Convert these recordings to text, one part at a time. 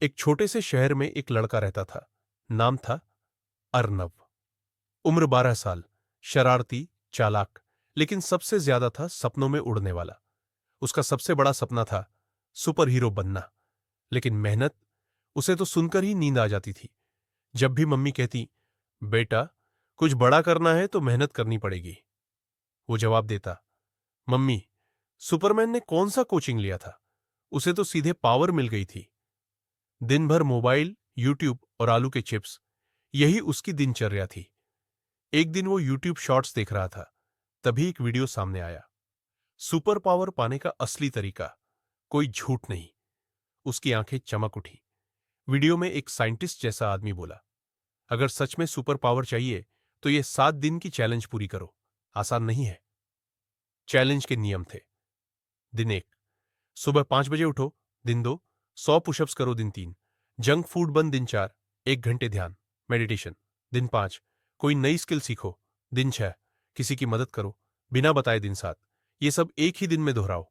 एक छोटे से शहर में एक लड़का रहता था। नाम था अर्नव। उम्र 12 साल। शरारती, चालाक, लेकिन सबसे ज्यादा था सपनों में उड़ने वाला। उसका सबसे बड़ा सपना था सुपर हीरो बनना। लेकिन मेहनत, उसे तो सुनकर ही नींद आ जाती थी। जब भी मम्मी कहती, बेटा कुछ बड़ा करना है तो मेहनत करनी पड़ेगी, वो जवाब देता, मम्मी सुपरमैन ने कौन सा कोचिंग लिया था, उसे तो सीधे पावर मिल गई थी। दिन भर मोबाइल, यूट्यूब और आलू के चिप्स, यही उसकी दिनचर्या थी। एक दिन वो यूट्यूब शॉर्ट्स देख रहा था, तभी एक वीडियो सामने आया। सुपर पावर पाने का असली तरीका, कोई झूठ नहीं। उसकी आंखें चमक उठी। वीडियो में एक साइंटिस्ट जैसा आदमी बोला, अगर सच में सुपर पावर चाहिए तो ये 7 दिन की चैलेंज पूरी करो। आसान नहीं है। चैलेंज के नियम थे। दिन 1, सुबह 5 बजे उठो। दिन 2, 100 पुशअप्स करो। दिन 3, जंक फूड बंद। दिन 4, 1 घंटे ध्यान मेडिटेशन। दिन 5, कोई नई स्किल सीखो। दिन 6, किसी की मदद करो बिना बताए। दिन 7, ये सब एक ही दिन में दोहराओ।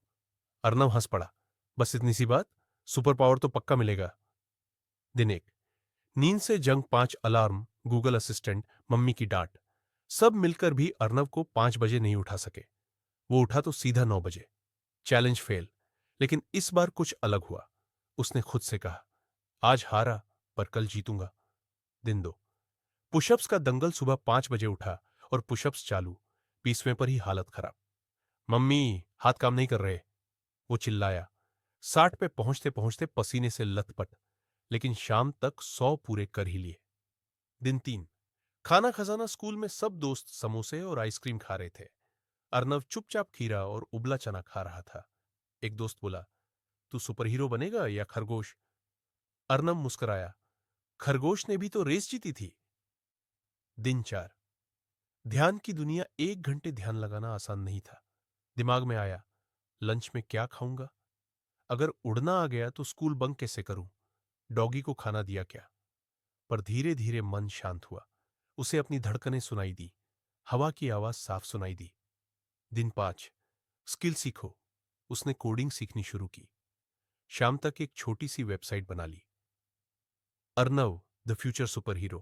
अर्नव हंस पड़ा, बस इतनी सी बात, सुपर पावर तो पक्का मिलेगा। दिन 1, नींद से जंग, 5 अलार्म, गूगल असिस्टेंट, मम्मी की डांट, सब मिलकर भी अर्नव को 5 बजे नहीं उठा सके। वो उठा तो सीधा 9 बजे। Challenge fail. लेकिन इस बार कुछ अलग हुआ। उसने खुद से कहा, आज हारा पर कल जीतूंगा। दिन 2, पुशअप्स का दंगल। सुबह 5 बजे उठा और पुशअप्स चालू। 20वें पर ही हालत खराब। मम्मी हाथ काम नहीं कर रहे, वो चिल्लाया। 60 पे पहुंचते पहुंचते पसीने से लथपथ, लेकिन शाम तक 100 पूरे कर ही लिए। दिन 3, खाना खजाना। स्कूल में सब दोस्त समोसे और आइसक्रीम खा रहे थे। अर्नव चुपचाप खीरा और उबला चना खा रहा था। एक दोस्त बोला, तू सुपर हीरो बनेगा या खरगोश? अर्नव मुस्कुराया, खरगोश ने भी तो रेस जीती थी। दिन 4, ध्यान की दुनिया। 1 घंटे ध्यान लगाना आसान नहीं था। दिमाग में आया, लंच में क्या खाऊंगा? अगर उड़ना आ गया तो स्कूल बंक कैसे करूं? डॉगी को खाना दिया क्या? पर धीरे धीरे मन शांत हुआ। उसे अपनी धड़कनें सुनाई दी। हवा की आवाज साफ सुनाई दी। दिन 5, स्किल सीखो। उसने कोडिंग सीखनी शुरू की। शाम तक एक छोटी सी वेबसाइट बना ली। Arnav the future superhero.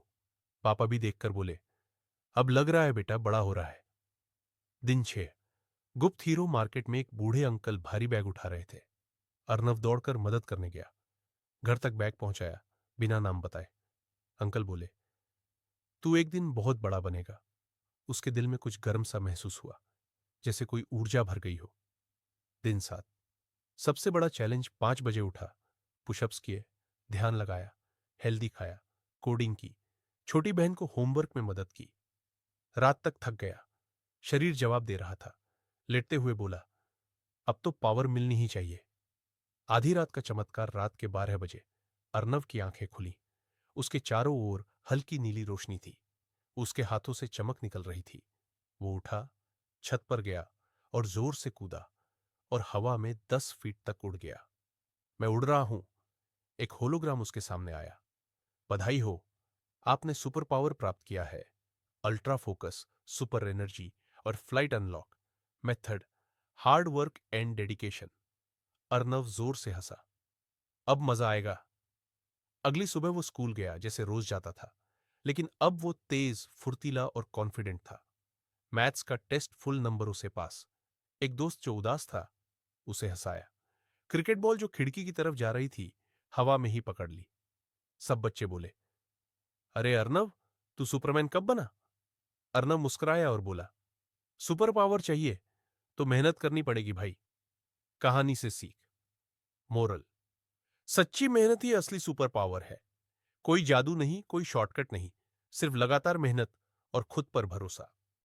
पापा भी देखकर बोले, अब लग रहा है बेटा बड़ा हो रहा है। दिन 6, गुप्त हीरो। मार्केट में एक बूढ़े अंकल भारी बैग उठा रहे थे। अर्नव दौड़कर मदद करने गया। घर तक बैग पहुंचाया, बिना नाम बताए। अंकल बोले, तू एक दिन बहुत बड़ा बनेगा। उसके दिल में कुछ गर्म सा महसूस हुआ, जैसे कोई ऊर्जा भर गई हो। दिन 7, सबसे बड़ा चैलेंज। 5 बजे उठा, पुशअप्स किए, ध्यान लगाया, हेल्दी खाया, कोडिंग की, छोटी बहन को होमवर्क में मदद की। रात तक थक गया, शरीर जवाब दे रहा था। लेटते हुए बोला, अब तो पावर मिलनी ही चाहिए। आधी रात का चमत्कार। रात के 12 बजे अर्नव की आंखें खुली। उसके चारों ओर हल्की नीली रोशनी थी। उसके हाथों से चमक निकल रही थी। वो उठा, छत पर गया और जोर से कूदा और हवा में 10 फीट तक उड़ गया। मैं उड़ रहा हूं। एक होलोग्राम उसके सामने आया। बधाई हो, आपने सुपर पावर प्राप्त किया है। अल्ट्रा फोकस, सुपर एनर्जी और flight unlock. Method, hard work and dedication. Arnav जोर से हंसा, अब मजा आएगा। अगली सुबह वो स्कूल गया जैसे रोज जाता था, लेकिन अब वो तेज, फुर्तीला और कॉन्फिडेंट था। मैथ्स का टेस्ट फुल नंबरों से पास। एक दोस्त जो उदास था, उसे हंसाया। क्रिकेट बॉल जो खिड़की की तरफ जा रही थी, हवा में ही पकड़ ली। सब बच्चे बोले, अरे अर्नव, तू सुपरमैन कब बना? अर्नव मुस्कुराया और बोला, सुपर पावर चाहिए तो मेहनत करनी पड़ेगी भाई। कहानी से सीख। मोरल, सच्ची मेहनत ही असली सुपर पावर है। कोई जादू नहीं, कोई शॉर्टकट नहीं, सिर्फ लगातार मेहनत और खुद पर भरोसा।